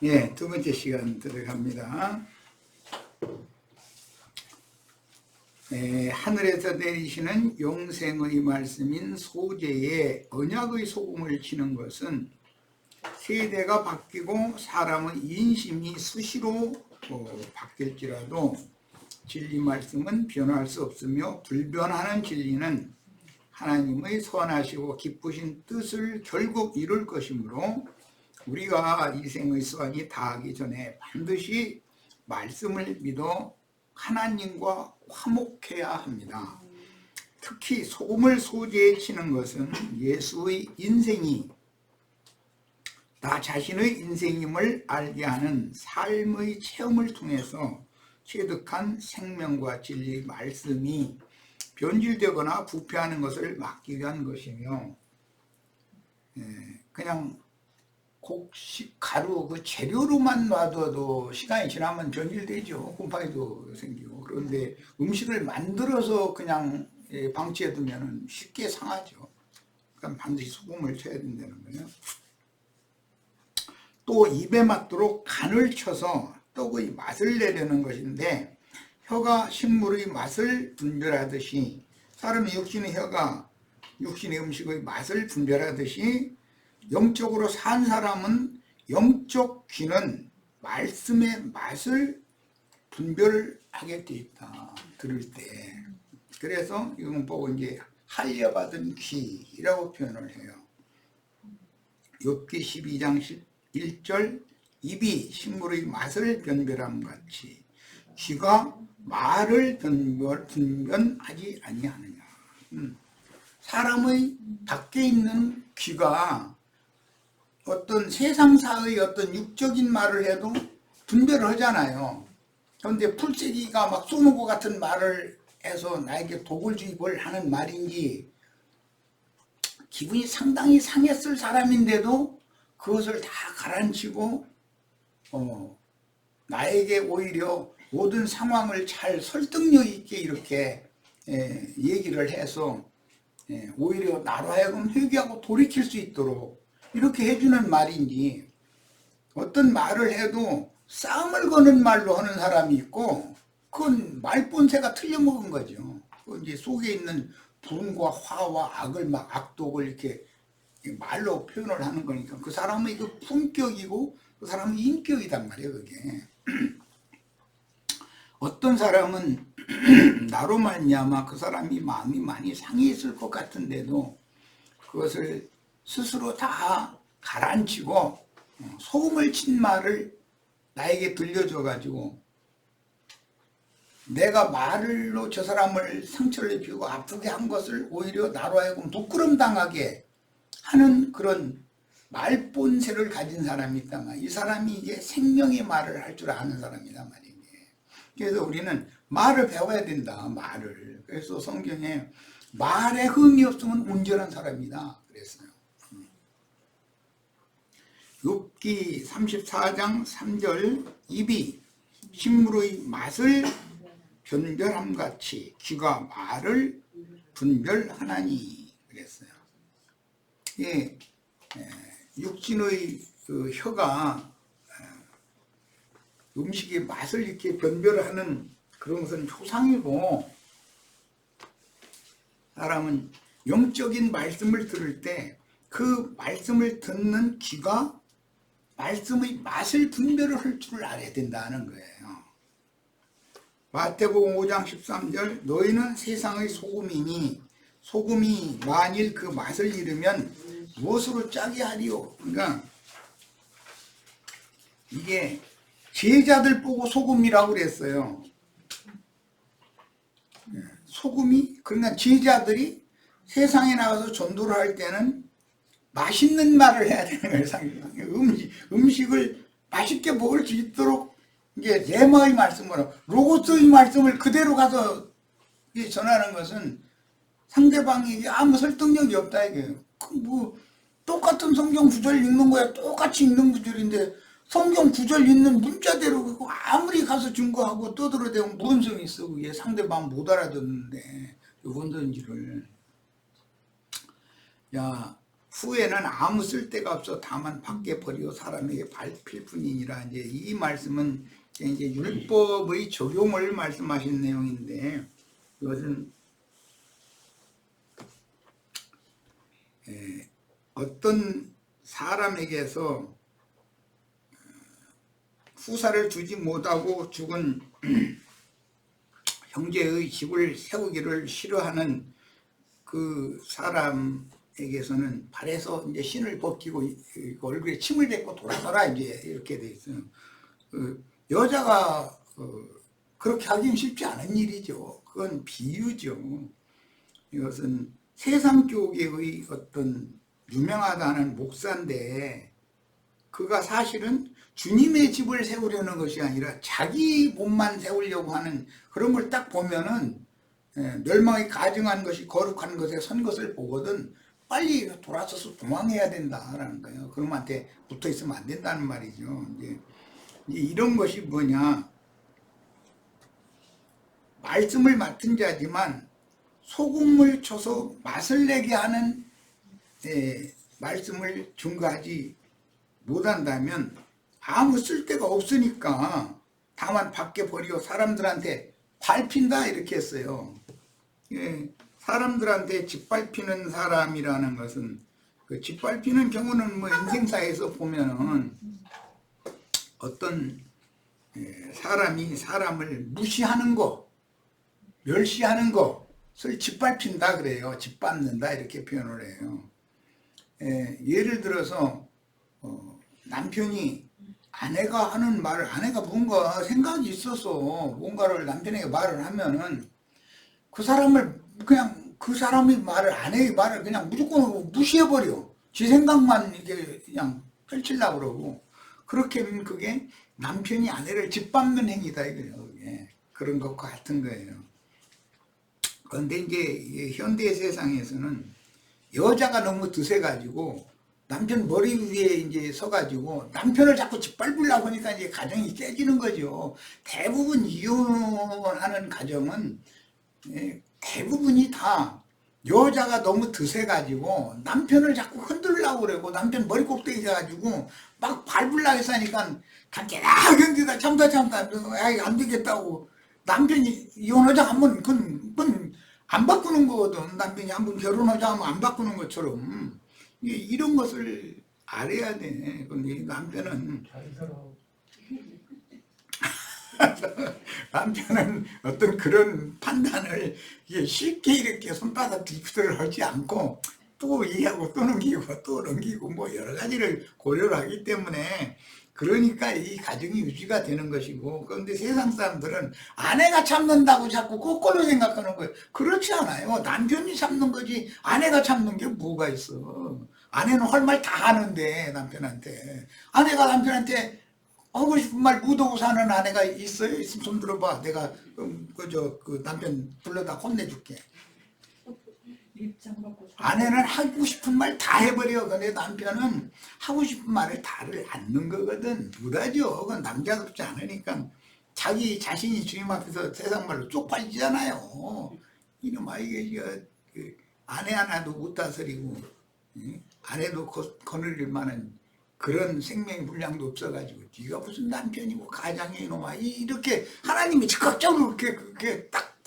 예, 두 번째 시간 들어갑니다. 하늘에서 내리시는 영생의 말씀인 소재에 언약의 소금을 치는 것은 세대가 바뀌고 사람의 인심이 수시로 바뀔지라도 진리 말씀은 변할 수 없으며 불변하는 진리는 하나님의 선하시고 기쁘신 뜻을 결국 이룰 것이므로 우리가 이 생의 수확이 다하기 전에 반드시 말씀을 믿어 하나님과 화목해야 합니다. 특히 소금을 소재에 치는 것은 예수의 인생이 나 자신의 인생임을 알게 하는 삶의 체험을 통해서 체득한 생명과 진리의 말씀이 변질되거나 부패하는 것을 막기 위한 것이며, 그냥 곡식, 가루 그 재료로만 놔둬도 시간이 지나면 변질되죠. 곰팡이도 생기고. 그런데 음식을 만들어서 그냥 방치해두면 쉽게 상하죠. 그러니까 반드시 소금을 쳐야 된다는 거예요. 또 입에 맞도록 간을 쳐서 떡의 맛을 내려는 것인데, 혀가 식물의 맛을 분별하듯이 사람의 육신의 혀가 육신의 음식의 맛을 분별하듯이 영적으로 산 사람은 영적 귀는 말씀의 맛을 분별하게 돼 있다. 들을 때. 그래서 이건 보고 이제 할려받은 귀라고 표현을 해요. 욥기 12장 1절 입이 식물의 맛을 변별함 같이 귀가 말을 분변하지 아니하느냐. 사람의 밖에 있는 귀가 어떤 세상사의 어떤 육적인 말을 해도 분별을 하잖아요. 그런데 풀떼기가 막 쏘는 것 같은 말을 해서 나에게 독을 주입을 하는 말인지 기분이 상당히 상했을 사람인데도 그것을 다 가라앉히고 나에게 오히려 모든 상황을 잘 설득력 있게 이렇게 얘기를 해서 오히려 나로 하여금 회개하고 돌이킬 수 있도록 이렇게 해주는 말인지, 어떤 말을 해도 싸움을 거는 말로 하는 사람이 있고 그건 말본새가 틀려먹은 거죠. 이제 속에 있는 분과 화와 악을 막 악독을 이렇게 말로 표현을 하는 거니까 그 사람의 그 품격이고 그 사람의 인격이단 말이에요. 그게 어떤 사람은 나로 말미암아 그 사람이 마음이 많이 상해 있을 것 같은데도 그것을 스스로 다 가라앉히고 소금을 친 말을 나에게 들려줘 가지고 내가 말로 저 사람을 상처를 입히고 아프게 한 것을 오히려 나로 하여금 부끄럼 당하게 하는 그런 말본새를 가진 사람이 있단 말이에요. 이 사람이 이게 생명의 말을 할 줄 아는 사람이다 말이에요. 그래서 우리는 말을 배워야 된다. 말을. 그래서 성경에 말에 흠이 없으면 온전한 사람이다 그랬어요. 욥기 34장 3절 입이 식물의 맛을 변별함 같이 귀가 말을 분별하나니 그랬어요. 예, 육신의 그 혀가 음식의 맛을 이렇게 변별하는 그런 것은 초상이고, 사람은 영적인 말씀을 들을 때 그 말씀을 듣는 귀가 말씀의 맛을 분별을 할 줄 알아야 된다는 거예요. 마태복음 5장 13절 너희는 세상의 소금이니 소금이 만일 그 맛을 잃으면 무엇으로 짜게 하리요. 그러니까 이게 제자들 보고 소금이라고 그랬어요. 소금이, 그러니까 제자들이 세상에 나가서 전도를 할 때는 맛있는 말을 해야 되는 거예요. 음식을 맛있게 먹을 수 있도록 이게 레마의 말씀으로 로고스의 말씀을 그대로 가서 전하는 것은 상대방에게 아무 설득력이 없다 이게요. 뭐 똑같은 성경 구절 읽는 거야. 똑같이 읽는 구절인데 성경 구절 읽는 문자대로 그거 아무리 가서 증거하고 떠들어대면 무슨 소용이 있어. 그게 상대방 못 알아듣는데 뭔든지를. 야, 후에는 아무 쓸데가 없어 다만 밖에 버리고 사람에게 밟힐 뿐이니라. 이제 이 말씀은 이제 율법의 적용을 말씀하신 내용인데, 이것은 어떤 사람에게서 후사를 주지 못하고 죽은 형제의 집을 세우기를 싫어하는 그 사람에게서는 발에서 이제 신을 벗기고 얼굴에 침을 뱉고 돌아서라 이제 이렇게 돼 있어요. 여자가 그렇게 하긴 쉽지 않은 일이죠. 그건 비유죠. 이것은 세상 교계의 어떤 유명하다는 목사인데, 그가 사실은 주님의 집을 세우려는 것이 아니라 자기 몸만 세우려고 하는 그런 걸 딱 보면은 멸망이 가증한 것이 거룩한 것에 선 것을 보거든 빨리 돌아서서 도망해야 된다라는 거예요. 그놈한테 붙어 있으면 안 된다는 말이죠. 이제 이런 것이 뭐냐, 말씀을 맡은 자지만 소금을 쳐서 맛을 내게 하는 말씀을 증거하지 못한다면 아무 쓸데가 없으니까 다만 밖에 버리고 사람들한테 밟힌다 이렇게 했어요. 사람들한테 짓밟히는 사람이라는 것은, 그 짓밟히는 경우는 뭐 인생사에서 보면은 어떤 사람이 사람을 무시하는 거, 멸시하는 것을 짓밟힌다 그래요. 짓밟는다 이렇게 표현을 해요. 예를 들어서 남편이 아내가 하는 말을, 아내가 뭔가 생각이 있어서 뭔가를 남편에게 말을 하면은 그 사람을 그냥, 그 사람이 말을, 아내의 말을 그냥 무조건 무시해버려. 지 생각만 이게 그냥 펼치려고 그러고, 그렇게 하면 그게 남편이 아내를 짓밟는 행위다 이거예요. 그게. 그런 것과 같은 거예요. 그런데 이제 현대 세상에서는 여자가 너무 드세가지고 남편 머리 위에 이제 서가지고 남편을 자꾸 짓밟으려고 하니까 이제 가정이 깨지는 거죠. 대부분 이혼하는 가정은 대부분이 다 여자가 너무 드세가지고 남편을 자꾸 흔들려고 그러고, 남편 머리 꼭대기 가지고 막 밟으려고 해서 하니까 견디다 견디다 참다 안 되겠다고, 남편이 이혼하자 하면 그건 안 바꾸는 거거든. 남편이 한번 결혼하자 하면 안 바꾸는 것처럼 이런 것을 알아야 돼. 근데 남편은 남편은 어떤 그런 판단을 쉽게 이렇게 손바닥 뒤집어를 하지 않고 또 이해하고 또 넘기고 또 넘기고 뭐 여러 가지를 고려를 하기 때문에, 그러니까 이 가정이 유지가 되는 것이고. 그런데 세상 사람들은 아내가 참는다고 자꾸 거꾸로 생각하는 거예요. 그렇지 않아요. 남편이 참는 거지 아내가 참는 게 뭐가 있어. 아내는 할 말 다 하는데 남편한테, 아내가 남편한테 하고 싶은 말 묻어고 사는 아내가 있어요? 있으면 손 들어봐. 내가 그 남편 불러다 혼내줄게. 아내는 하고 싶은 말 다 해버려. 근데 남편은 하고 싶은 말을 다를 않는 거거든. 못하죠. 그건 남자답지 않으니까 자기 자신이 주님 앞에서 세상 말로 쪽팔리잖아요. 이놈아, 이게 아내 하나도 못 다스리고 아내도 거느릴 만한 그런 생명의 분량도 없어가지고 네가 무슨 남편이고 가장의 이놈아, 이렇게 하나님이 즉각적으로 그렇게 딱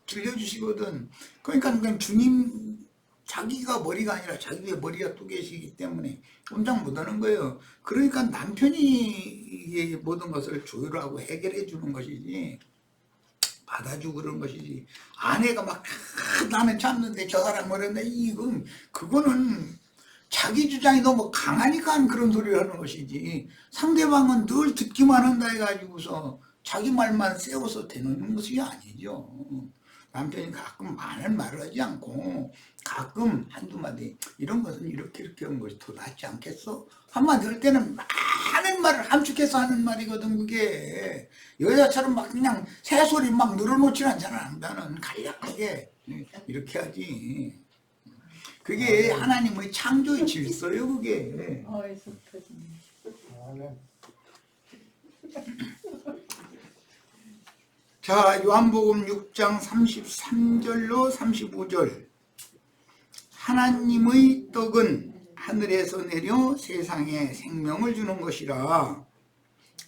들려주시거든. 그러니까 그냥 주님, 자기가 머리가 아니라 자기의 머리가 또 계시기 때문에 꼼짝 못하는 거예요. 그러니까 남편이 이 모든 것을 조율하고 해결해 주는 것이지, 받아주고 그런 것이지, 아내가 막 나는 참는데 저 사람 뭐랬는데, 그거는 자기 주장이 너무 강하니까 그런 소리를 하는 것이지, 상대방은 늘 듣기만 한다 해가지고서 자기 말만 세워서 되는 것이 아니죠. 남편이 가끔 많은 말을 하지 않고 가끔 한두 마디 이런 것은 이렇게 한 것이 더 낫지 않겠어? 한마디 할 때는 많은 말을 함축해서 하는 말이거든. 그게 여자처럼 막 그냥 새소리 막 늘어놓지 않잖아. 나는 간략하게 이렇게 하지. 그게 하나님의 창조의 질서예요. 그게. 자, 요한복음 6장 33절로 35절. 하나님의 떡은 하늘에서 내려 세상에 생명을 주는 것이라.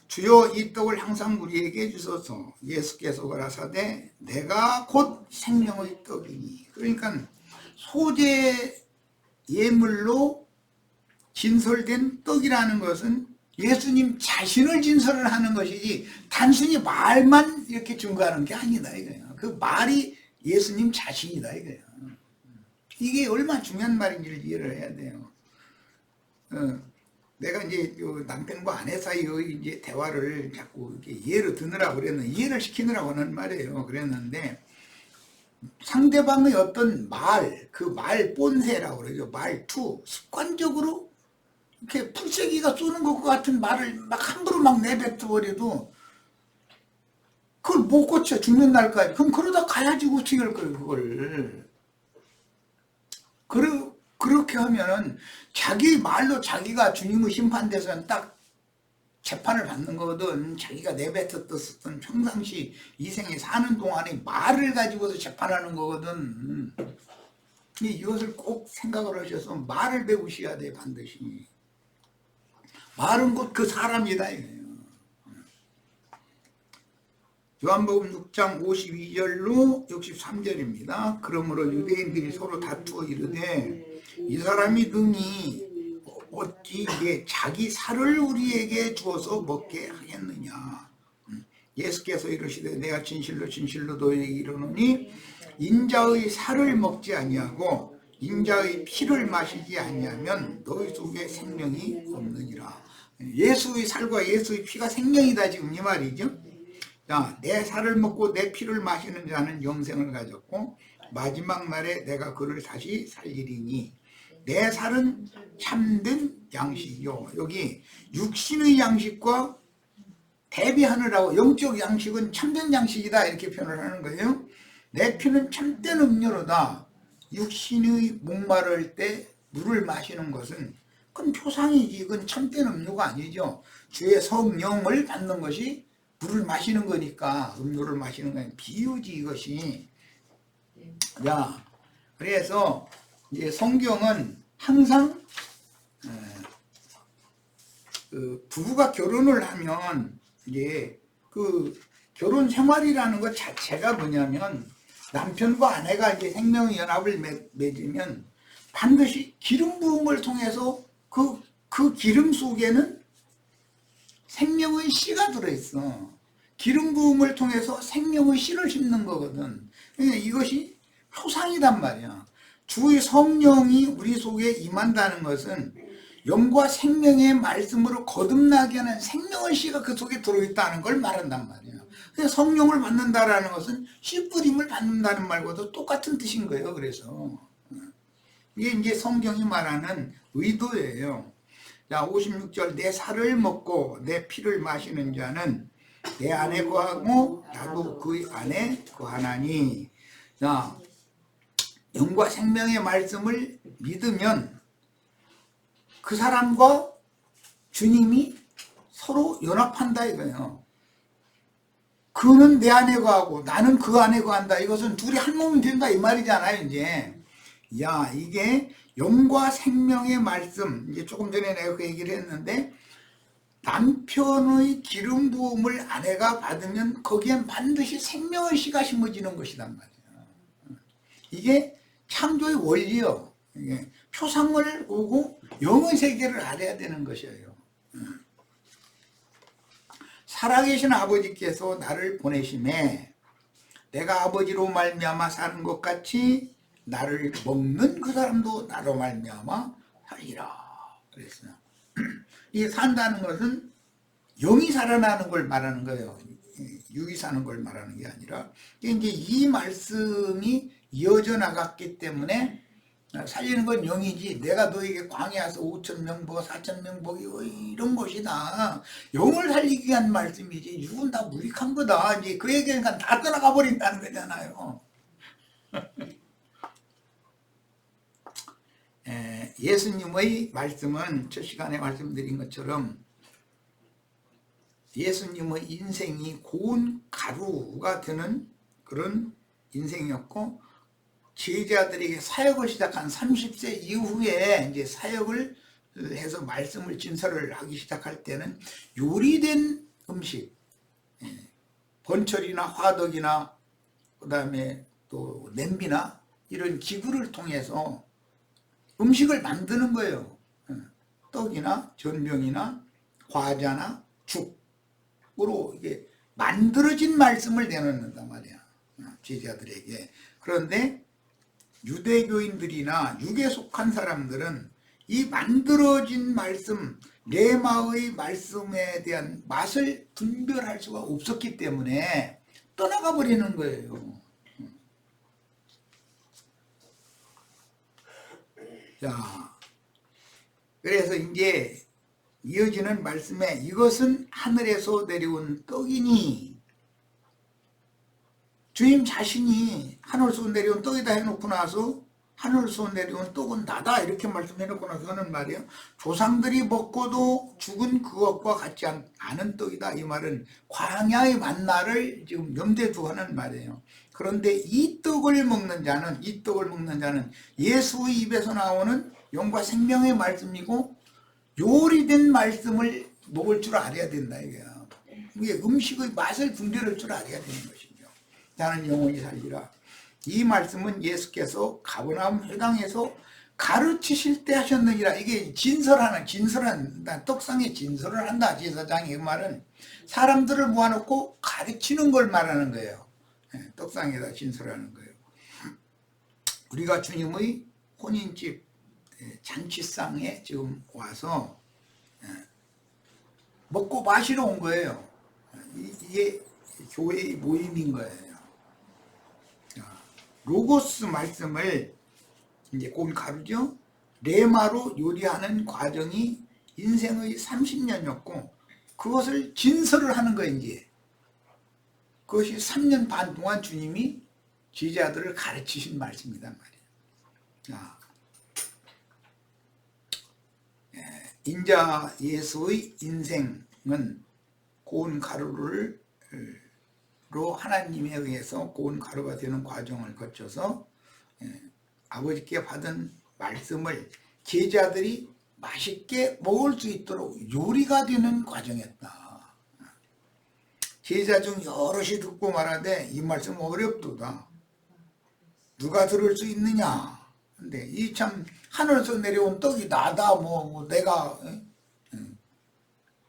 주여 이 떡을 항상 우리에게 주소서. 예수께서 가라사대 내가 곧 생명의 떡이니. 그러니까 소재 예물로 진설된 떡이라는 것은 예수님 자신을 진설을 하는 것이지 단순히 말만 이렇게 증거하는 게 아니다 이거예요. 그 말이 예수님 자신이다 이거예요. 이게 얼마나 중요한 말인지를 이해를 해야 돼요. 내가 이제 남편과 아내 사이의 이제 대화를 자꾸 이렇게 예를 드느라고 그랬는데, 이해를 시키느라고 하는 말이에요. 그랬는데, 상대방의 어떤 말, 그 말 본세라고 그러죠. 말투, 습관적으로 이렇게 풀떼기가 쏘는 것 같은 말을 막 함부로 막 내뱉어버려도 그걸 못 고쳐 죽는 날까지. 그럼 그러다 가야지 어떻게 할 거예요, 그걸. 그렇게 하면은 자기 말로 자기가 주님의 심판대에서는 딱 재판을 받는 거거든. 자기가 내뱉었던 평상시 이생에 사는 동안에 말을 가지고서 재판하는 거거든. 이것을 꼭 생각을 하셔서 말을 배우셔야 돼, 반드시. 말은 곧 그 사람이다 이거예요. 요한복음 6장 52절로 63절입니다. 그러므로 유대인들이 서로 다투어 이르되 이 사람이 능히 어찌 이게 자기 살을 우리에게 주어서 먹게 하겠느냐. 예수께서 이르시되 내가 진실로 진실로 너희에게 이르노니 인자의 살을 먹지 아니하고 인자의 피를 마시지 아니하면 너희 속에 생명이 없느니라. 예수의 살과 예수의 피가 생명이다 지금 이 말이죠. 자, 내 살을 먹고 내 피를 마시는 자는 영생을 가졌고 마지막 날에 내가 그를 다시 살리리니 내 살은 참된 양식이요. 여기 육신의 양식과 대비하느라고 영적 양식은 참된 양식이다 이렇게 표현을 하는 거예요. 내 피는 참된 음료로다. 육신의 목마를 때 물을 마시는 것은 그건 표상이지. 그건 참된 음료가 아니죠. 주의 성령을 받는 것이 물을 마시는 거니까, 음료를 마시는 거니까 비유지 이것이. 자, 그래서 이제 성경은 항상 그 부부가 결혼을 하면 이제 그 결혼 생활이라는 것 자체가 뭐냐면 남편과 아내가 이제 생명의 연합을 맺으면 반드시 기름 부음을 통해서 그 기름 속에는 생명의 씨가 들어있어. 기름 부음을 통해서 생명의 씨를 심는 거거든. 그러니까 이것이 표상이단 말이야. 주의 성령이 우리 속에 임한다는 것은 영과 생명의 말씀으로 거듭나게 하는 생명의 씨가 그 속에 들어있다는 걸 말한단 말이야. 그래서 성령을 받는다라는 것은 씨 뿌림을 받는다는 말과도 똑같은 뜻인 거예요. 그래서 이게 이제 성경이 말하는 의도예요. 자, 56절 내 살을 먹고 내 피를 마시는 자는 내 안에 거하고 나도 그 안에 거하나니. 자, 영과 생명의 말씀을 믿으면 그 사람과 주님이 서로 연합한다 이거예요. 그는 내 안에 거하고 나는 그 안에 거한다. 이것은 둘이 한 몸이 된다 이 말이잖아요. 이제 야, 이게 영과 생명의 말씀, 이제 조금 전에 내가 그 얘기를 했는데 남편의 기름 부음을 아내가 받으면 거기엔 반드시 생명의 씨가 심어지는 것이란 말이에요. 이게 창조의 원리요. 이게 표상을 보고 영의 세계를 알아야 되는 것이에요. 살아계신 아버지께서 나를 보내심에 내가 아버지로 말미암아 사는 것 같이 나를 먹는 그 사람도 나로 말미암아 살리라 그랬어요. 이 산다는 것은 영이 살아나는 걸 말하는 거예요. 육이 사는 걸 말하는 게 아니라 이제 이 말씀이 이어져 나갔기 때문에 살리는 건 영이지 내가 너에게 광야에서 5,000명 보고 4,000명 보고 이런 것이다. 영을 살리기 위한 말씀이지 육은 다 무익한 거다. 이제 그 얘기니까 다 떠나가 버린다는 거잖아요. 예수님의 말씀은 첫 시간에 말씀드린 것처럼 예수님의 인생이 고운 가루가 되는 그런 인생이었고 제자들에게 사역을 시작한 30세 이후에 이제 사역을 해서 말씀을 진설을 하기 시작할 때는 요리된 음식, 번철이나 화덕이나 그 다음에 또 냄비나 이런 기구를 통해서 음식을 만드는 거예요. 떡이나 전병이나 과자나 죽으로 이게 만들어진 말씀을 내놓는단 말이야, 제자들에게. 그런데 유대교인들이나 육에 속한 사람들은 이 만들어진 말씀, 레마의 말씀에 대한 맛을 분별할 수가 없었기 때문에 떠나가 버리는 거예요. 자, 그래서 이제 이어지는 말씀에 이것은 하늘에서 내려온 떡이니, 주님 자신이 하늘에서 내려온 떡이다 해놓고 나서 하늘에서 내려온 떡은 나다 이렇게 말씀해놓고 나서 하는 말이에요. 조상들이 먹고도 죽은 그것과 같지 않은 떡이다. 이 말은 광야의 만나를 지금 염두에 두고 하는 말이에요. 그런데 이 떡을 먹는 자는 예수의 입에서 나오는 영과 생명의 말씀이고 요리된 말씀을 먹을 줄 알아야 된다 이거야. 이게 음식의 맛을 분별할 줄 알아야 되는 것이죠. 나는 영원히 살리라. 이 말씀은 예수께서 가버나움 회당에서 가르치실 때 하셨느니라. 이게 진설한 떡상에 진설을 한다. 제사장이. 그 말은 사람들을 모아놓고 가르치는 걸 말하는 거예요. 떡상에다 진설하는 거예요. 우리가 주님의 혼인집 잔치상에 지금 와서 먹고 마시러 온 거예요. 이게 교회의 모임인 거예요. 로고스 말씀을 이제 고운 가루죠. 레마로 요리하는 과정이 인생의 30년이었고 그것을 진설을 하는 거예요. 이제 그것이 3년 반 동안 주님이 제자들을 가르치신 말씀이란 말이에요. 인자 예수의 인생은 고운 가루로 하나님에 의해서 고운 가루가 되는 과정을 거쳐서 아버지께 받은 말씀을 제자들이 맛있게 먹을 수 있도록 요리가 되는 과정이었다. 제자 중 여럿이 듣고 말하되 이 말씀 어렵도다. 누가 들을 수 있느냐. 근데 이 참 하늘에서 내려온 떡이 나다. 내가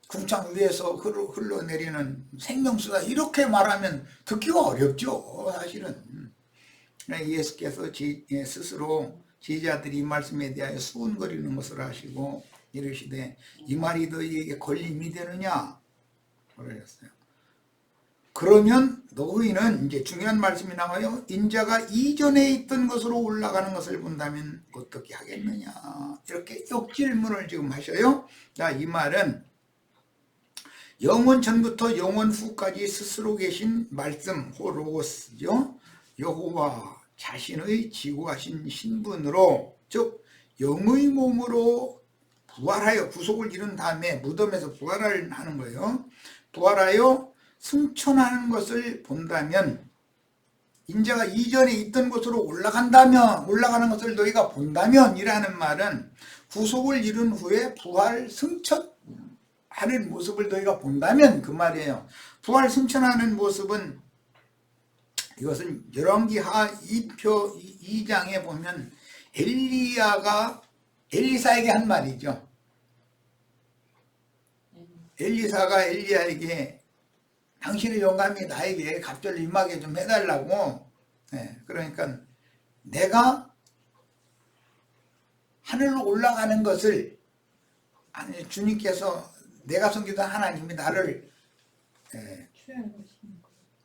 궁창 위에서 흘러내리는 생명수다. 이렇게 말하면 듣기가 어렵죠. 사실은. 예수께서 스스로 제자들이 이 말씀에 대하여 수군거리는 것을 하시고 이르시되 이 말이 너희에게 걸림이 되느냐 그러셨어요. 그러면 너희는 이제 중요한 말씀이 나와요. 인자가 이전에 있던 것으로 올라가는 것을 본다면 어떻게 하겠느냐. 이렇게 역질문을 지금 하셔요. 자, 이 말은 영원 전부터 영원 후까지 스스로 계신 말씀 호로고스죠. 여호와 자신의 지구하신 신분으로 즉 영의 몸으로 부활하여 구속을 이룬 다음에 무덤에서 부활을 하는 거예요. 부활하여 승천하는 것을 본다면 인자가 이전에 있던 곳으로 올라가는 것을 너희가 본다면 이라는 말은 구속을 이룬 후에 부활 승천하는 모습을 너희가 본다면 그 말이에요. 부활 승천하는 모습은 이것은 열왕기하 2장에 보면 엘리야가 엘리사에게 한 말이죠. 엘리사가 엘리야에게 당신의 영감이 나에게 갑절로 임하게 좀 해달라고. 그러니까 내가 하늘로 올라가는 것을 주님께서 내가 섬기던 하나님이 나를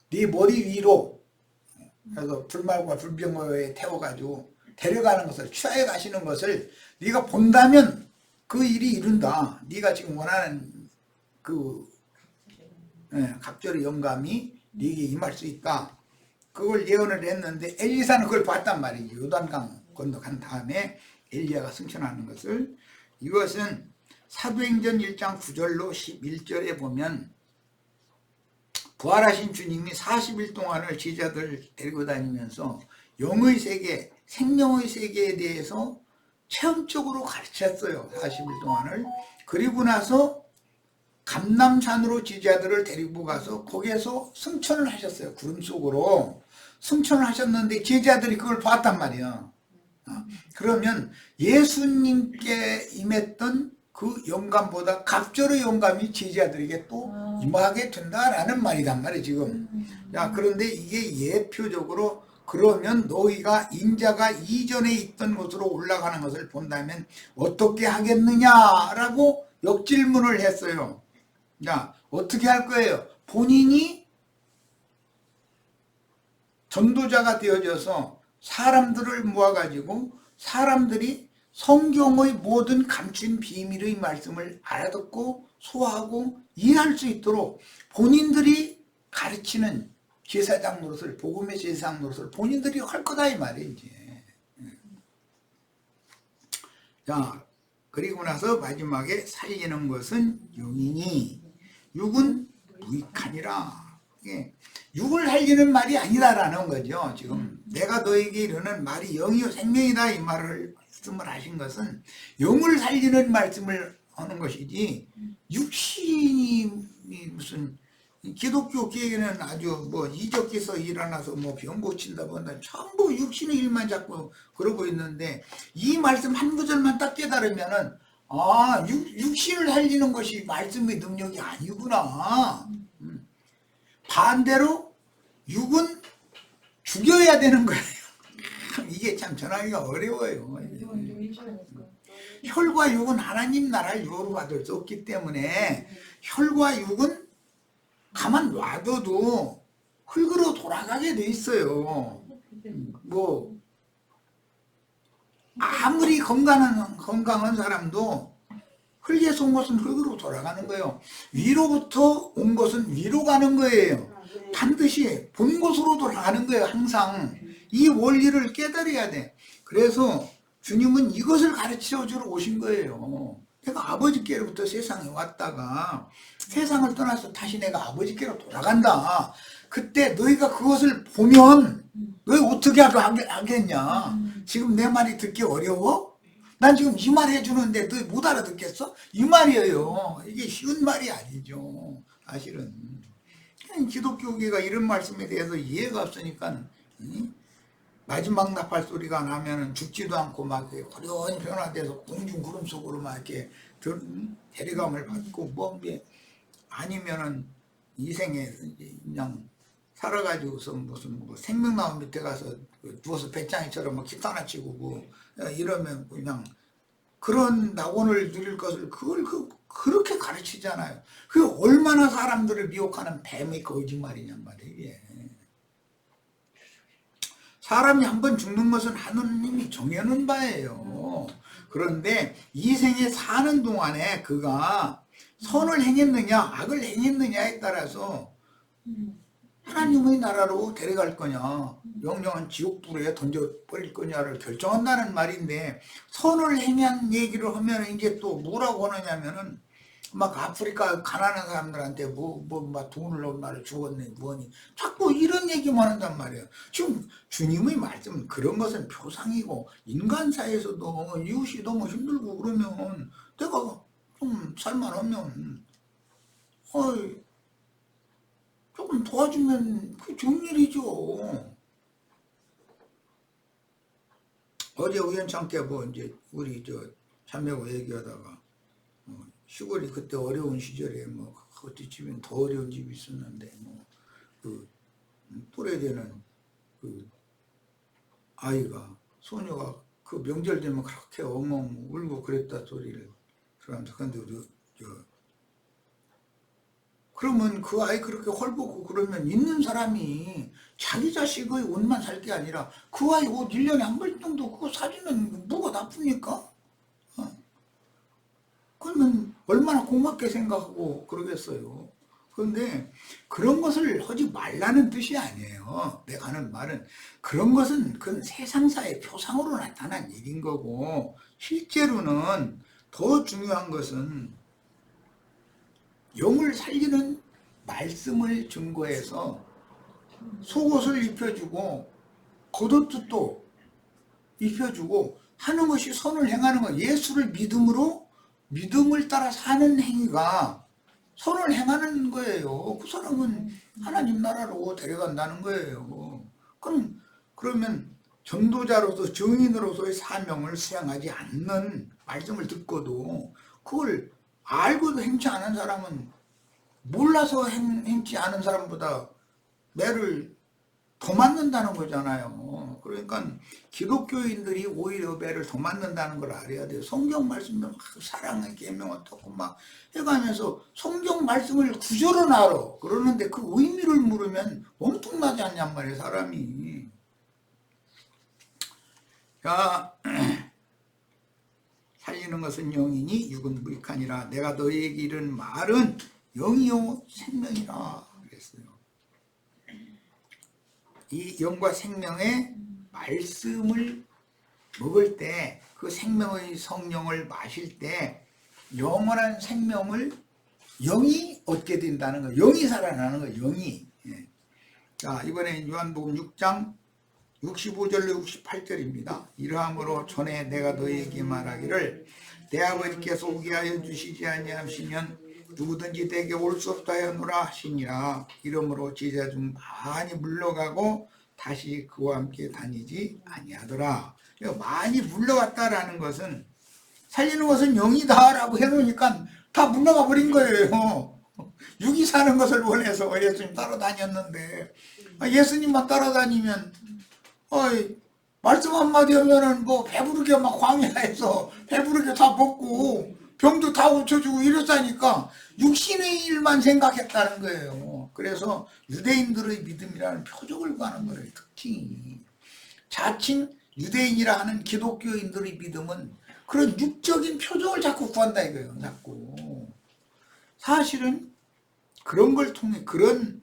네 머리 위로 그래서 불말과 불병거에 태워가지고 데려가는 것을 취하여 가시는 것을 네가 본다면 그 일이 이룬다. 네가 지금 원하는 그 갑절의 영감이 네게 임할 수 있다. 그걸 예언을 했는데 엘리사는 그걸 봤단 말이지. 요단강 건너간 다음에 엘리야가 승천하는 것을. 이것은 사도행전 1장 9절로 11절에 보면 부활하신 주님이 40일 동안을 제자들을 데리고 다니면서 영의 세계, 생명의 세계에 대해서 체험적으로 가르쳤어요. 40일 동안을. 그리고 나서 감람산으로 제자들을 데리고 가서 거기에서 승천을 하셨어요. 구름 속으로 승천을 하셨는데 제자들이 그걸 봤단 말이야. 그러면 예수님께 임했던 그 영감보다 갑절의 영감이 제자들에게 또 임하게 된다라는 말이단 말이에요, 지금. 자, 그런데 이게 예표적으로 그러면 너희가 인자가 이전에 있던 곳으로 올라가는 것을 본다면 어떻게 하겠느냐라고 역질문을 했어요. 자, 어떻게 할 거예요? 본인이 전도자가 되어져서 사람들을 모아가지고 사람들이 성경의 모든 감춘 비밀의 말씀을 알아듣고 소화하고 이해할 수 있도록 본인들이 가르치는 제사장 노릇을, 복음의 제사장 노릇을 본인들이 할 거다 이 말이에요, 이제. 자, 그리고 나서 마지막에 살리는 것은 영이니 육은 무익하니라. 육을 살리는 말이 아니다라는 거죠. 지금 내가 너에게 이르는 말이 영이요 생명이다 이 말씀을 하신 것은 영을 살리는 말씀을 하는 것이지 육신이 무슨 기독교 계에는 아주 뭐 이적해서 일어나서 뭐 병 고친다 본다 전부 육신의 일만 자꾸 그러고 있는데 이 말씀 한 구절만 딱 깨달으면은 아 육신을 살리는 것이 말씀의 능력이 아니구나. 반대로 육은 죽여야 되는 거예요. 이게 참 전하기가 어려워요. 혈과 육은 하나님 나라를 유혹을 받을 수 없기 때문에 혈과 육은 가만 놔둬도 흙으로 돌아가게 돼 있어요. 뭐 아무리 건강한 사람도 흙에서 온 것은 흙으로 돌아가는 거예요. 위로부터 온 것은 위로 가는 거예요. 반드시 본 곳으로 돌아가는 거예요. 항상 이 원리를 깨달아야 돼. 그래서 주님은 이것을 가르쳐 주러 오신 거예요. 내가 아버지께로부터 세상에 왔다가 세상을 떠나서 다시 내가 아버지께로 돌아간다. 그때 너희가 그것을 보면 너희 어떻게 하겠냐. 지금 내 말이 듣기 어려워? 난 지금 이 말 해주는데 너희 못 알아듣겠어? 이 말이에요. 이게 쉬운 말이 아니죠. 사실은 기독교계가 이런 말씀에 대해서 이해가 없으니까 마지막 나팔 소리가 나면은 죽지도 않고 막 어려운 변화돼서 공중 구름 속으로 막 이렇게 데려감을 받고 뭐 아니면은 이 생에 그냥 살아가지고서 무슨 뭐 생명나무 밑에 가서 누워서 배짱이처럼 뭐 기타나 치고 뭐 이러면 그냥 그런 낙원을 누릴 것을 그걸 그렇게 가르치잖아요. 그게 얼마나 사람들을 미혹하는 뱀의 거짓말이냔 말이에요. 이게. 사람이 한번 죽는 것은 하느님이 정해놓은 바예요. 그런데 이 생에 사는 동안에 그가 선을 행했느냐 악을 행했느냐에 따라서 하나님의 나라로 데려갈 거냐 영영한 지옥불에 던져버릴 거냐를 결정한다는 말인데 선을 행한 얘기를 하면 이제 또 뭐라고 하느냐면은 막 아프리카 가난한 사람들한테 막 돈을 얼마를 주었네 뭐니 자꾸 이런 얘기만 한단 말이에요. 지금 주님의 말씀은 그런 것은 표상이고 인간사에서도 이웃이 너무 힘들고 그러면 내가 좀 살만하면 조금 도와주면 그 좋은 일이죠. 어제 우연찮게 뭐 이제 우리 자매하고 얘기하다가 시골이 그때 어려운 시절에 뭐 그때 집엔 더 어려운 집이 있었는데 뭐 그 또래되는 그 아이가 소녀가 그 명절 되면 그렇게 엉엉 울고 그랬다 소리를 들으면서 근데 그러면 그 아이 그렇게 헐벗고 그러면 있는 사람이 자기 자식의 옷만 살 게 아니라 그 아이 옷 1년에 한 벌 정도 그거 사주면 뭐가 나쁩니까? 그러면 얼마나 고맙게 생각하고 그러겠어요. 그런데 그런 것을 하지 말라는 뜻이 아니에요. 내가 하는 말은 그런 것은 그건 세상사의 표상으로 나타난 일인 거고 실제로는 더 중요한 것은 영을 살리는 말씀을 증거해서 속옷을 입혀주고 겉옷도 또 입혀주고 하는 것이 선을 행하는 거. 예수를 믿음을 따라 사는 행위가 선을 행하는 거예요. 그 사람은 하나님 나라로 데려간다는 거예요. 그러면 전도자로서 증인으로서의 사명을 수행하지 않는 말씀을 듣고도 그걸 알고도 행치 않은 사람은 몰라서 행치 않은 사람보다 매를 더 맞는다는 거잖아요. 그러니까 기독교인들이 오히려 매를 더 맞는다는 걸 알아야 돼요. 성경 말씀에 막 사랑의 계명 어떻고 막 해가면서 성경 말씀을 구절은 알아. 그러는데 그 의미를 물으면 엉뚱하지 않냔 말이에요, 사람이. 자, 살리는 것은 영이니 육은 무익하니라. 내가 너희에게 이른 말은 영이요 생명이라 그랬어요. 이 영과 생명의 말씀을 먹을 때, 그 생명의 성령을 마실 때 영원한 생명을 영이 얻게 된다는 거예요. 영이 살아나는 거예요. 영이. 자, 이번에 요한복음 6장 65절로 68절입니다. 이러함으로 전에 내가 너희에게 말하기를 내 아버지께서 오게 하여 주시지 아니하시면 누구든지 내게 올 수 없다 하노라 하시니라. 이러므로 제자 중 많이 물러가고 다시 그와 함께 다니지 아니하더라. 많이 물러갔다라는 것은 살리는 것은 영이다라고 해놓으니까 다 물러가 버린 거예요. 육이 사는 것을 원해서 예수님 따라다녔는데 예수님만 따라다니면 말씀 한마디 하면은 뭐 배부르게 막 광야에서 배부르게 다 먹고 병도 다 고쳐주고 이랬다니까 육신의 일만 생각했다는 거예요. 그래서 유대인들의 믿음이라는 표적을 구하는 거예요. 특징이. 자칭 유대인이라 하는 기독교인들의 믿음은 그런 육적인 표적을 자꾸 구한다 이거예요. 자꾸. 사실은 그런 걸 통해 그런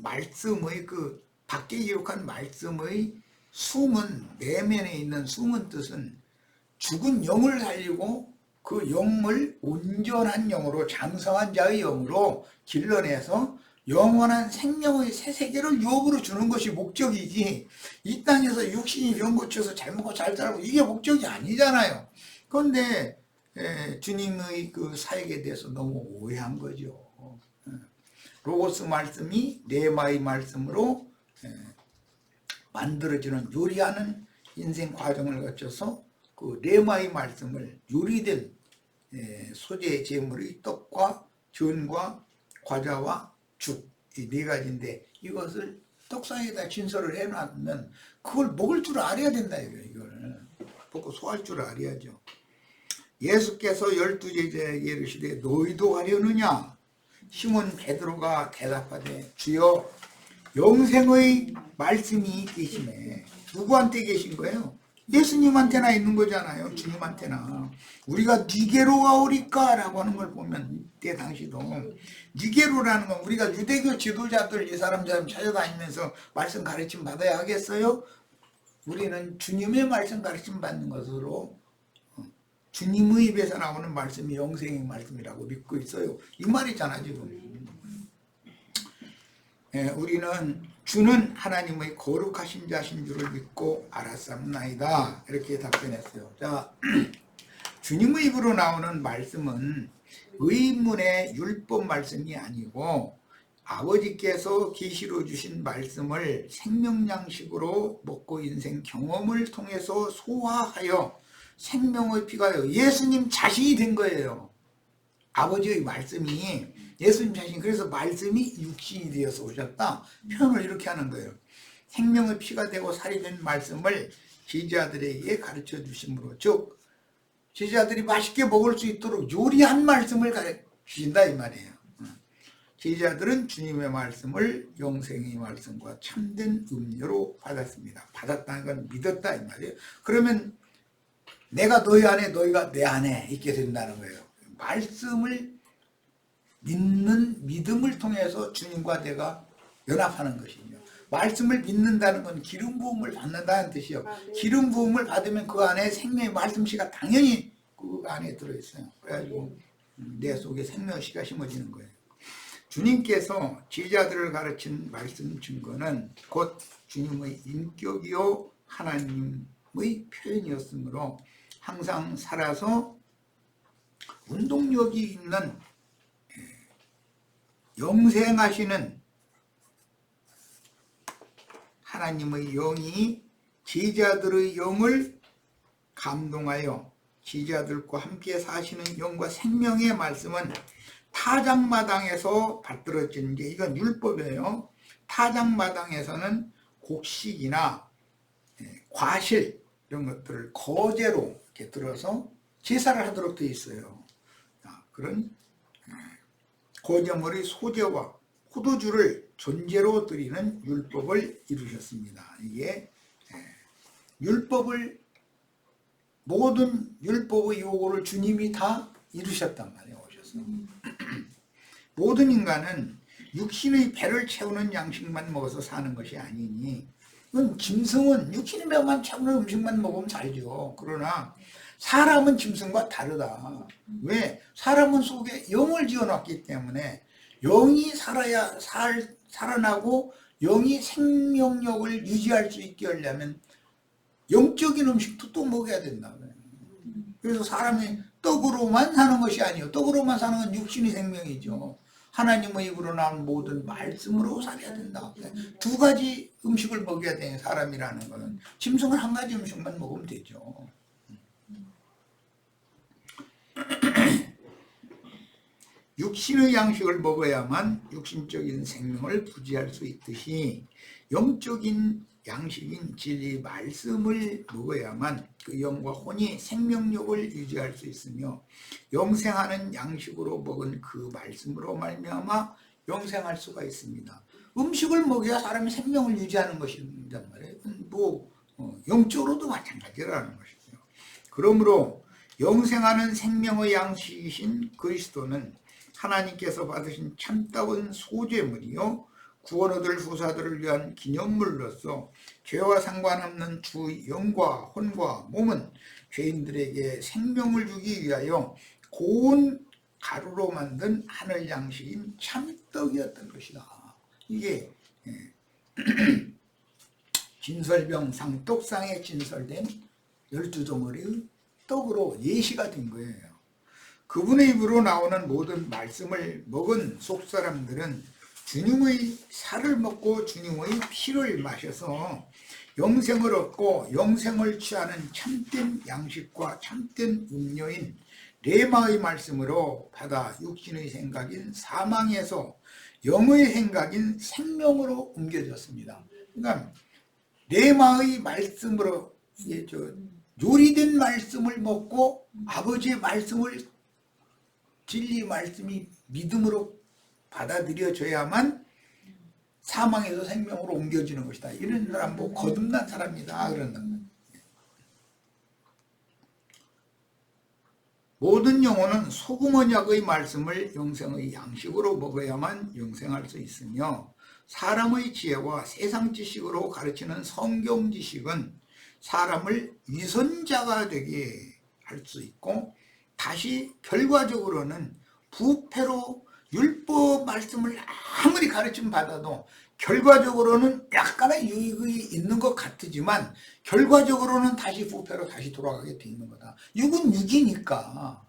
말씀의 그 밖에 기록한 말씀의 숨은 내면에 있는 숨은 뜻은 죽은 영을 살리고 그 영을 온전한 영으로 장성한 자의 영으로 길러내서 영원한 생명의 새 세계를 유업으로 주는 것이 목적이지 이 땅에서 육신이 병 고쳐서 잘 먹고 잘 살고 이게 목적이 아니잖아요. 그런데 주님의 그 사역에 대해서 너무 오해한 거죠. 로고스 말씀이 레마의 말씀으로 만들어지는 요리하는 인생 과정을 거쳐서 그 레마의 말씀을 요리된 소재 제물의 떡과 전과 과자와 죽 이 네 가지인데 이것을 떡상에다 진설을 해놨으면 그걸 먹을 줄 알아야 된다 이거예요. 이걸 먹고 소화할 줄 알아야죠. 예수께서 12제자에게 이르시되 너희도 하려느냐? 시몬 베드로가 대답하되 주여 영생의 말씀이 계시네. 누구한테 계신 거예요? 예수님한테나 있는 거잖아요. 주님한테나. 우리가 니게로 가오리까? 라고 하는 걸 보면 이때 당시도 니게로라는 건 우리가 유대교 지도자들 이 사람 찾아다니면서 말씀 가르침 받아야 하겠어요? 우리는 주님의 말씀 가르침 받는 것으로 주님의 입에서 나오는 말씀이 영생의 말씀이라고 믿고 있어요. 이 말이잖아 지금. 우리는 주는 하나님의 거룩하신 자신 줄을 믿고 알았사옵나이다. 이렇게 답변했어요. 자, 주님의 입으로 나오는 말씀은 의문의 율법 말씀이 아니고 아버지께서 계시로 주신 말씀을 생명양식으로 먹고 인생 경험을 통해서 소화하여 생명의 피가 예수님 자신이 된 거예요. 아버지의 말씀이 예수님 자신, 그래서 말씀이 육신이 되어서 오셨다 표현을 이렇게 하는 거예요. 생명의 피가 되고 살이 된 말씀을 제자들에게 가르쳐 주심으로, 즉 제자들이 맛있게 먹을 수 있도록 요리한 말씀을 가르쳐 주신다 이 말이에요. 제자들은 주님의 말씀을 영생의 말씀과 참된 음료로 받았습니다. 받았다는 건 믿었다 이 말이에요. 그러면 내가 너희 안에 너희가 내 안에 있게 된다는 거예요. 말씀을 믿는 믿음을 통해서 주님과 내가 연합하는 것이죠. 말씀을 믿는다는 건 기름 부음을 받는다는 뜻이요. 기름 부음을 받으면 그 안에 생명의 말씀씨가 당연히 그 안에 들어있어요. 그래가지고 내 속에 생명씨가 심어지는 거예요. 주님께서 제자들을 가르친 말씀 증거는 곧 주님의 인격이요 하나님 표현이었으므로 항상 살아서 운동력이 있는 영생하시는 하나님의 영이 제자들의 영을 감동하여 제자들과 함께 사시는 영과 생명의 말씀은 타작마당에서 받들어지는 게 이건 율법이에요. 타작마당에서는 곡식이나 과실 이런 것들을 거제로 이렇게 들어서 제사를 하도록 되어 있어요. 그런 거제물의 소제와 포도주를 존재로 드리는 율법을 이루셨습니다. 이게 모든 율법의 요구를 주님이 다 이루셨단 말이에요. 오셔서. 모든 인간은 육신의 배를 채우는 양식만 먹어서 사는 것이 아니니, 이건 짐승은 육신의 배만 채우는 음식만 먹으면 살죠. 그러나 사람은 짐승과 다르다. 왜? 사람은 속에 영을 지어놨기 때문에 영이 살아나고 영이 생명력을 유지할 수 있게 하려면 영적인 음식도 또 먹어야 된다. 그래서 사람이 떡으로만 사는 것이 아니에요. 떡으로만 사는 건 육신의 생명이죠. 하나님의 입으로 나온 모든 말씀으로 살아야 된다. 두 가지 음식을 먹여야 되는 사람이라는 것은, 짐승은 한 가지 음식만 먹으면 되죠. 육신의 양식을 먹어야만 육신적인 생명을 부지할 수 있듯이 영적인 양식인 진리 말씀을 먹어야만 그 영과 혼이 생명력을 유지할 수 있으며, 영생하는 양식으로 먹은 그 말씀으로 말미암아 영생할 수가 있습니다. 음식을 먹여야 사람이 생명을 유지하는 것이란 말이에요. 영적으로도 마찬가지라는 것이죠. 그러므로 영생하는 생명의 양식이신 그리스도는 하나님께서 받으신 참다운 소재물이요 구원 얻을 후사들을 위한 기념물로서 죄와 상관없는 주 영과 혼과 몸은 죄인들에게 생명을 주기 위하여 고운 가루로 만든 하늘 양식인 참떡이었던 것이다. 이게 진설병 상떡상에 진설된 12조물의 떡으로 예시가 된 거예요. 그분의 입으로 나오는 모든 말씀을 먹은 속사람들은 주님의 살을 먹고 주님의 피를 마셔서 영생을 얻고 영생을 취하는 참된 양식과 참된 음료인 레마의 말씀으로 받아 육신의 생각인 사망에서 영의 생각인 생명으로 옮겨졌습니다. 그러니까 레마의 말씀으로 요리된 말씀을 먹고 아버지의 말씀을, 진리 말씀이 믿음으로 받아들여져야만 사망에서 생명으로 옮겨지는 것이다. 이런 사람 거듭난 사람이다 그런다. 모든 영혼은 소금 언약의 말씀을 영생의 양식으로 먹어야만 영생할 수 있으며, 사람의 지혜와 세상 지식으로 가르치는 성경 지식은 사람을 위선자가 되게 할 수 있고, 다시 결과적으로는 부패로 율법 말씀을 아무리 가르침 받아도 결과적으로는 약간의 유익이 있는 것 같지만 결과적으로는 다시 부패로 다시 돌아가게 돼 있는 거다. 육은 육이니까.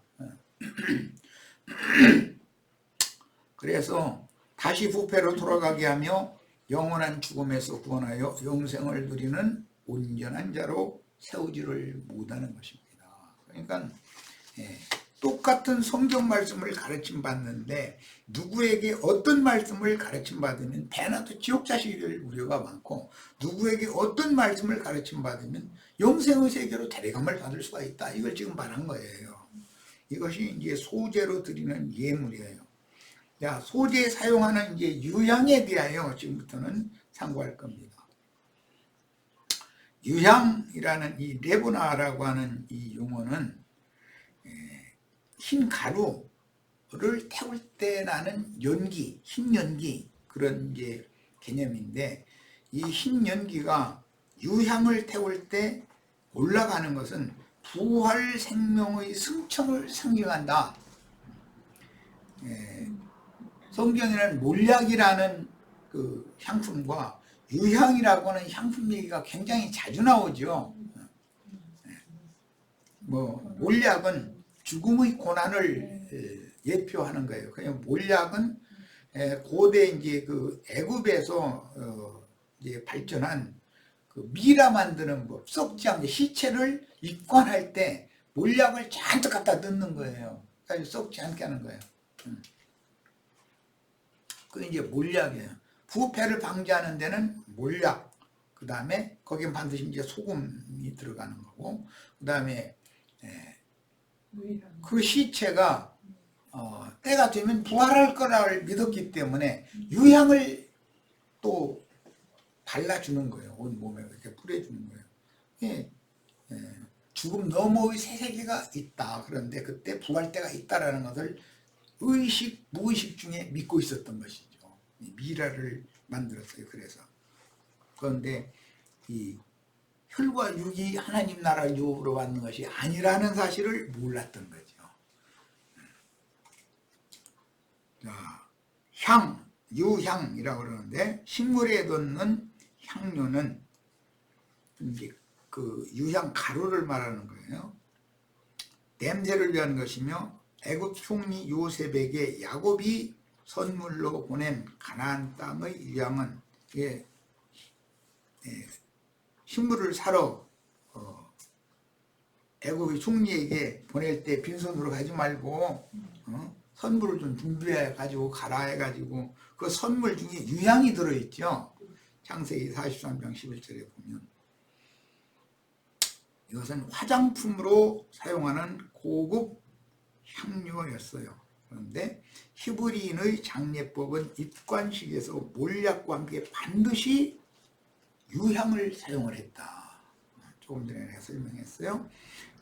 그래서 다시 부패로 돌아가게 하며 영원한 죽음에서 구원하여 영생을 누리는 온전한 자로 세우지를 못하는 것입니다. 그러니까 똑같은 성경 말씀을 가르침 받는데 누구에게 어떤 말씀을 가르침 받으면 배나도 지옥 자식일 우려가 많고, 누구에게 어떤 말씀을 가르침 받으면 영생의 세계로 데려감을 받을 수가 있다. 이걸 지금 말한 거예요. 이것이 이제 소재로 드리는 예물이에요. 자, 소재에 사용하는 이제 유향에 대하여 지금부터는 참고할 겁니다. 유향이라는 이 레보나라고 하는 이 용어는 흰 가루를 태울 때 나는 연기, 흰 연기, 그런 이제 개념인데, 이 흰 연기가 유향을 태울 때 올라가는 것은 부활 생명의 승천을 상징한다. 성경에는 몰약이라는 그 향품과 유향이라고 하는 향품 얘기가 굉장히 자주 나오죠. 뭐 몰약은 죽음의 고난을 예표하는 거예요. 그냥 몰약은 고대 이제 그 애굽에서 이제 발전한 그 미라 만드는 법, 썩지 않게 시체를 입관할 때 몰약을 잔뜩 갖다 넣는 거예요. 그래서 썩지 않게 하는 거예요. 그 이제 몰약이에요. 부패를 방지하는 데는 몰약, 그 다음에 거기에 반드시 이제 소금이 들어가는 거고, 그 다음에 그 시체가 때가 되면 부활할 거라를 믿었기 때문에 유향을 또 발라주는 거예요. 온 몸에 이렇게 뿌려주는 거예요. 죽음 너머의 새 세계가 있다. 그런데 그때 부활 때가 있다라는 것을 의식, 무의식 중에 믿고 있었던 것이죠. 미라를 만들었어요. 그래서. 그런데 이 혈과 육이 하나님 나라 유업으로 받는 것이 아니라는 사실을 몰랐던 거죠. 자, 유향이라고 그러는데 식물에 넣는 향료는 이제 그 유향 가루를 말하는 거예요. 냄새를 위한 것이며 애굽 총리 요셉에게 야곱이 선물로 보낸 가나안 땅의 유향은 식물을 사러 애굽의 총리에게 보낼 때 빈손으로 가지 말고 선물을 좀 준비해 가지고 가라 해가지고 그 선물 중에 유향이 들어있죠. 창세기 43장 11절에 보면 이것은 화장품으로 사용하는 고급 향료였어요. 그런데 히브리인의 장례법은 입관식에서 몰약과 함께 반드시 유향을 사용을 했다. 조금 전에 내가 설명했어요.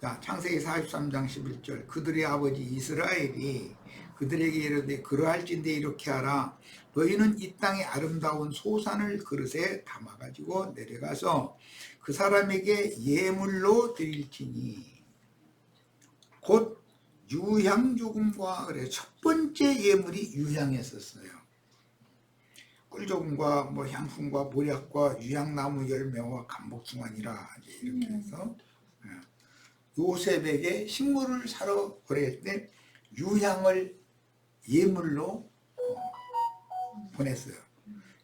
자, 창세기 43장 11절 그들의 아버지 이스라엘이 그들에게 이르되 그러할진대 이렇게 하라. 너희는 이 땅의 아름다운 소산을 그릇에 담아가지고 내려가서 그 사람에게 예물로 드릴지니 곧 유향조금과 그래 첫 번째 예물이 유향이었었어요. 꿀조금과 뭐 향품과 모략과 유향나무 열매와 감복숭아니라 이렇게 해서 요셉에게 식물을 사러 보낼 때 유향을 예물로 보냈어요.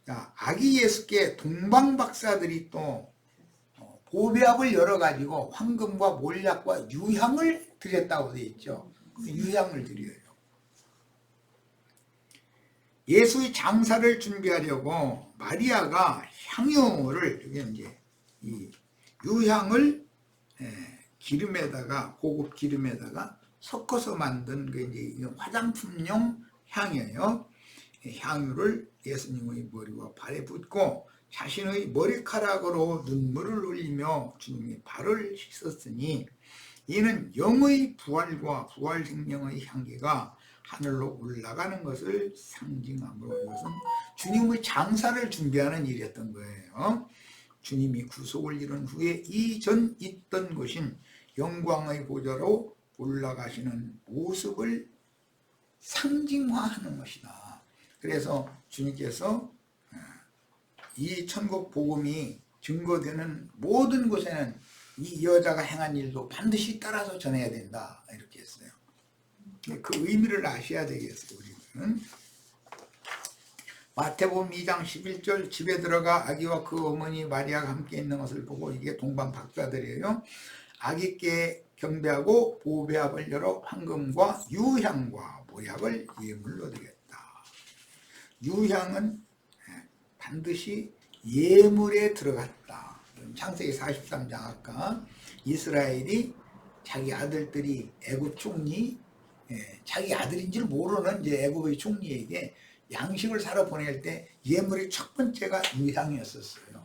자, 아기 예수께 동방박사들이 또 보배압을 열어가지고 황금과 몰약과 유향을 드렸다고 되어 있죠. 유향을 드려요. 예수의 장사를 준비하려고 마리아가 향유를 이제 이 유향을 기름에다가 고급 기름에다가 섞어서 만든 그 이제 화장품용 향이에요. 향유를 예수님의 머리와 발에 붓고 자신의 머리카락으로 눈물을 흘리며 주님의 발을 씻었으니 이는 영의 부활과 부활 생명의 향기가 하늘로 올라가는 것을 상징함으로 이것은 주님의 장사를 준비하는 일이었던 거예요. 주님이 구속을 이룬 후에 이전 있던 곳인 영광의 보좌로 올라가시는 모습을 상징화하는 것이다. 그래서 주님께서 이 천국 복음이 증거되는 모든 곳에는 이 여자가 행한 일도 반드시 따라서 전해야 된다 이렇게 했어요. 그 의미를 아셔야 되겠어요. 우리는 마태복음 2장 11절 집에 들어가 아기와 그 어머니 마리아가 함께 있는 것을 보고 이게 동방 박사들이에요. 아기께 경배하고 보배압을 열어 황금과 유향과 모약을 예물로 드렸다. 유향은 반드시 예물에 들어갔다. 창세기 43장 아까 이스라엘이 자기 아들들이 애굽 총리 자기 아들인 줄 모르는 이제 애굽의 총리에게 양식을 사러 보낼 때 예물의 첫 번째가 유향이었었어요.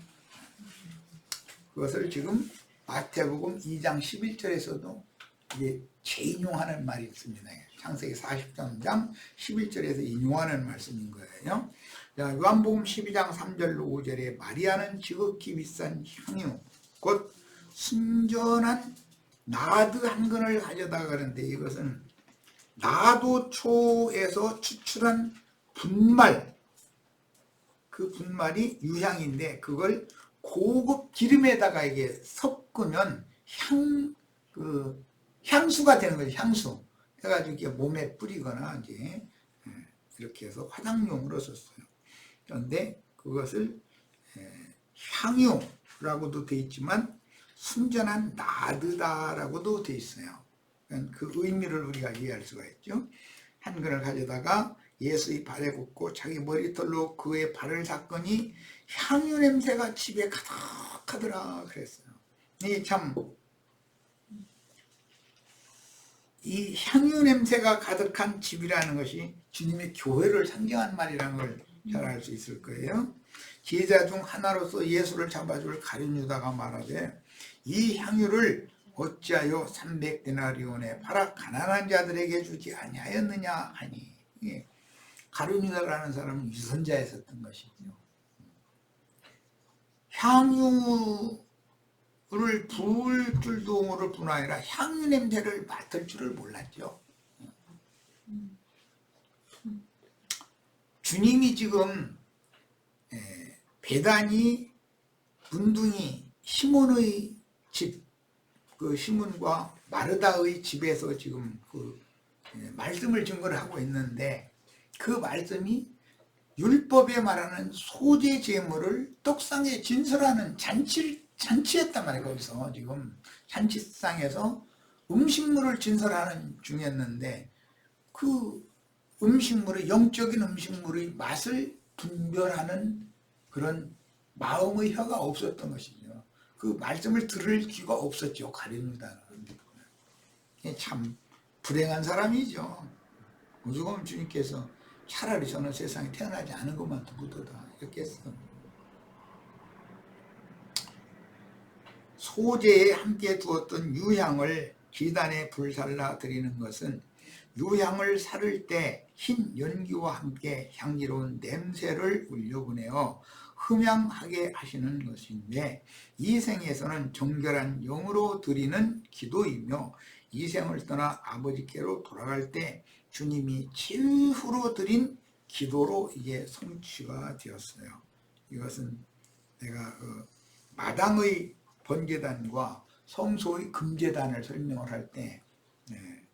그것을 지금 마태복음 2장 11절에서도 이제 재인용하는 말이 있습니다. 창세기 43장 11절에서 인용하는 말씀인 거예요. 자, 요한복음 12장 3절로 5절에 마리아는 지극히 비싼 향유 곧 순전한 나드 한 근을 가져다 가는데 이것은 나도초에서 추출한 분말, 그 분말이 유향인데 그걸 고급 기름에다가 이게 섞으면 향수가 되는 거죠. 향수 해가지고 이렇게 몸에 뿌리거나 이제 이렇게 해서 화장용으로 썼어요. 그런데 그것을 향유라고도 되어 있지만 순전한 나드다라고도 되어 있어요. 그 의미를 우리가 이해할 수가 있죠. 한 근을 가져다가 예수의 발에 굽고 자기 머리털로 그의 발을 닦으니 향유 냄새가 집에 가득하더라 그랬어요. 이 향유 냄새가 가득한 집이라는 것이 주님의 교회를 상징한 말이라는 걸 잘 알 수 있을 거예요. 제자 중 하나로서 예수를 잡아줄 가룟 유다가 말하되 이 향유를 어찌하여 300데나리온에 팔아 가난한 자들에게 주지 아니하였느냐 하니, 가룟 유다라는 사람은 유선자였었던 것이죠. 향유를 부을 줄도 모를 뿐 아니라 향유 냄새를 맡을 줄을 몰랐죠. 주님이 지금 베다니 문둥이 시몬의 집, 그 시몬과 마르다의 집에서 지금 그 말씀을 증거를 하고 있는데, 그 말씀이 율법에 말하는 소제 제물을 떡상에 진설하는 잔치였단 말이에요. 거기서 지금 잔치상에서 음식물을 진설하는 중이었는데, 그 음식물의, 영적인 음식물의 맛을 분별하는 그런 마음의 혀가 없었던 것이죠. 그 말씀을 들을 귀가 없었죠. 가룟 유다는. 참 불행한 사람이죠. 오죽하면 주님께서 차라리 저는 세상에 태어나지 않은 것만 두고도다 이렇게 했어. 소제에 함께 두었던 유향을 기단에 불살라 드리는 것은 유향을 사를 때 흰 연기와 함께 향기로운 냄새를 울려보내어 흠양하게 하시는 것인데, 이 생에서는 정결한 영으로 드리는 기도이며 이 생을 떠나 아버지께로 돌아갈 때 주님이 최후로 드린 기도로 이게 성취가 되었어요. 이것은 내가 마당의 번제단과 성소의 금제단을 설명을 할 때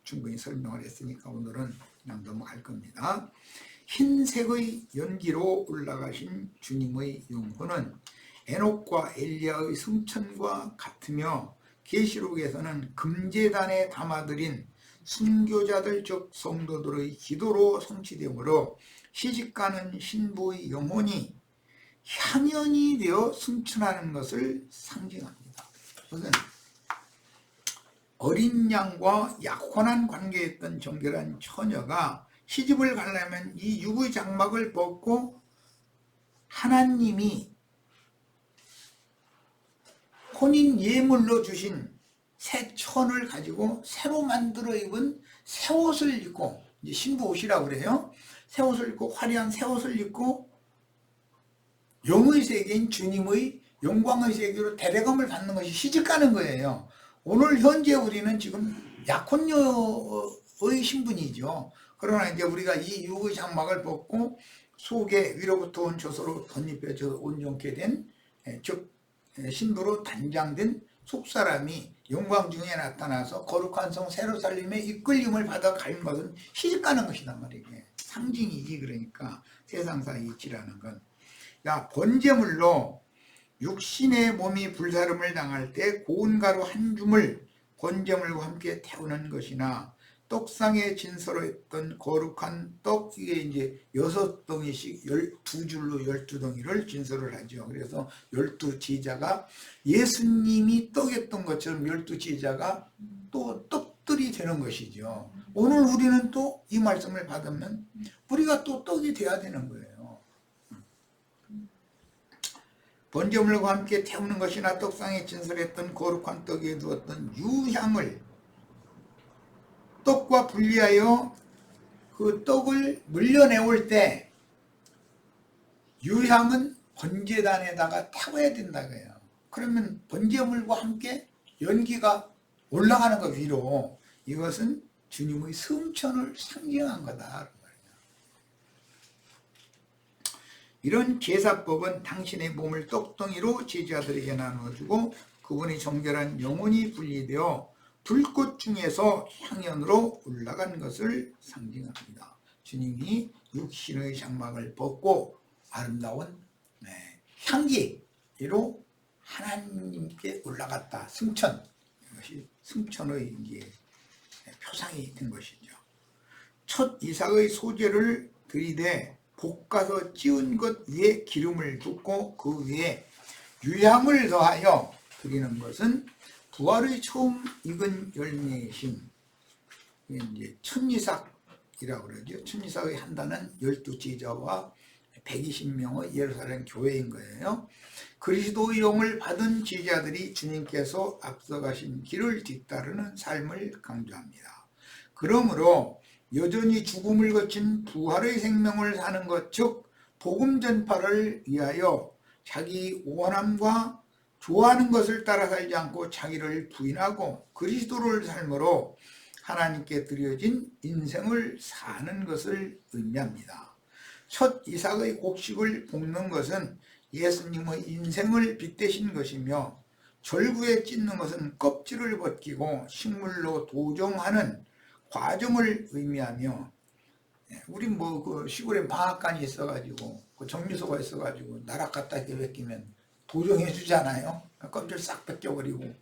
충분히 설명을 했으니까 오늘은 그냥 넘어갈 겁니다. 흰색의 연기로 올라가신 주님의 영혼은 에녹과 엘리야의 승천과 같으며 계시록에서는 금제단에 담아드린 순교자들 즉 성도들의 기도로 성취되므로 시집가는 신부의 영혼이 향연이 되어 승천하는 것을 상징합니다. 그것은 어린 양과 약혼한 관계였던 정결한 처녀가 시집을 가려면 이 육의 장막을 벗고 하나님이 혼인 예물로 주신 새 천을 가지고 새로 만들어 입은 새 옷을 입고, 이제 신부 옷이라고 그래요. 새 옷을 입고, 화려한 새 옷을 입고 영의 세계인 주님의 영광의 세계로 대대감을 받는 것이 시집가는 거예요. 오늘 현재 우리는 지금 약혼녀의 신분이죠. 그러나 이제 우리가 이 육의 장막을 벗고 속에 위로부터 온 젖으로 덧입혀져 온전케 된, 즉 신부로 단장된 속사람이 영광 중에 나타나서 거룩한 성 세루살렘의 이끌림을 받아 갈 것은 시집가는 것이단 말이에요. 상징이지. 그러니까 세상사 이치라는 건. 번제물로 육신의 몸이 불사름을 당할 때 고운 가루 한 줌을 번제물과 함께 태우는 것이나, 떡상에 진서로 했던 거룩한 떡, 이게 이제 6덩이씩 12줄로 12덩이를 진서를 하죠. 그래서 12제자가 예수님이 떡이었던 것처럼 12제자가 또 떡들이 되는 것이죠. 오늘 우리는 또 이 말씀을 받으면 우리가 또 떡이 돼야 되는 거예요. 번제물과 함께 태우는 것이나 떡상에 진설했던 거룩한 떡에 두었던 유향을 떡과 분리하여 그 떡을 물려내올 때 유향은 번제단에다가 태워야 된다고 해요. 그러면 번제물과 함께 연기가 올라가는 것 위로, 이것은 주님의 승천을 상징한 거다. 이런 제사법은 당신의 몸을 떡덩이로 제자들에게 나누어주고 그분의 정결한 영혼이 분리되어 불꽃 중에서 향연으로 올라간 것을 상징합니다. 주님이 육신의 장막을 벗고 아름다운 향기로 하나님께 올라갔다. 승천, 이것이 승천의 이제 표상이 된 것이죠. 첫 이삭의 소재를 들이대 볶아서 찌운 것 위에 기름을 붓고 그 위에 유향을 더하여 드리는 것은 부활의 처음 익은 열매이신 이제 천이삭이라고 그러죠. 천이삭의 한다는 12제자와 120명의 예루살렘 교회인 거예요. 그리스도의 영을 받은 제자들이 주님께서 앞서가신 길을 뒤따르는 삶을 강조합니다. 그러므로 여전히 죽음을 거친 부활의 생명을 사는 것, 즉 복음 전파를 위하여 자기 원함과 좋아하는 것을 따라 살지 않고 자기를 부인하고 그리스도를 삶으로 하나님께 드려진 인생을 사는 것을 의미합니다. 첫 이삭의 곡식을 볶는 것은 예수님의 인생을 빗대신 것이며 절구에 찢는 것은 껍질을 벗기고 식물로 도정하는 과정을 의미하며, 우리 뭐 그 시골에 방앗간이 있어가지고 그 정미소가 있어가지고 나락 갖다 이렇게 벗기면 도정해 주잖아요. 껍질 싹 벗겨버리고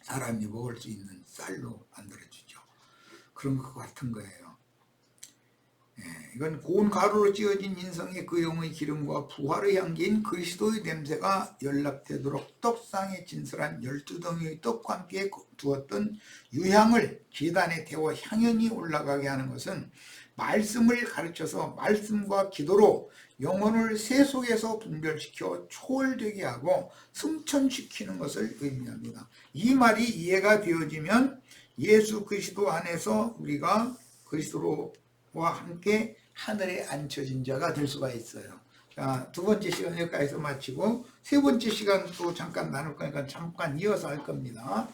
사람이 먹을 수 있는 쌀로 만들어주죠. 그런 것 같은 거예요. 이건 고운 가루로 찌어진 인성의 그 영의 기름과 부활의 향기인 그리스도의 냄새가 연락되도록 떡상에 진설한 12덩이의 떡과 함께 두었던 유향을 제단에 태워 향연이 올라가게 하는 것은 말씀을 가르쳐서 말씀과 기도로 영혼을 새 속에서 분별시켜 초월되게 하고 승천시키는 것을 의미합니다. 이 말이 이해가 되어지면 예수 그리스도 안에서 우리가 그리스도와 함께 하늘에 앉혀진 자가 될 수가 있어요. 자, 두 번째 시간 여기까지서 마치고 세 번째 시간 또 잠깐 나눌 거니까 잠깐 이어서 할 겁니다.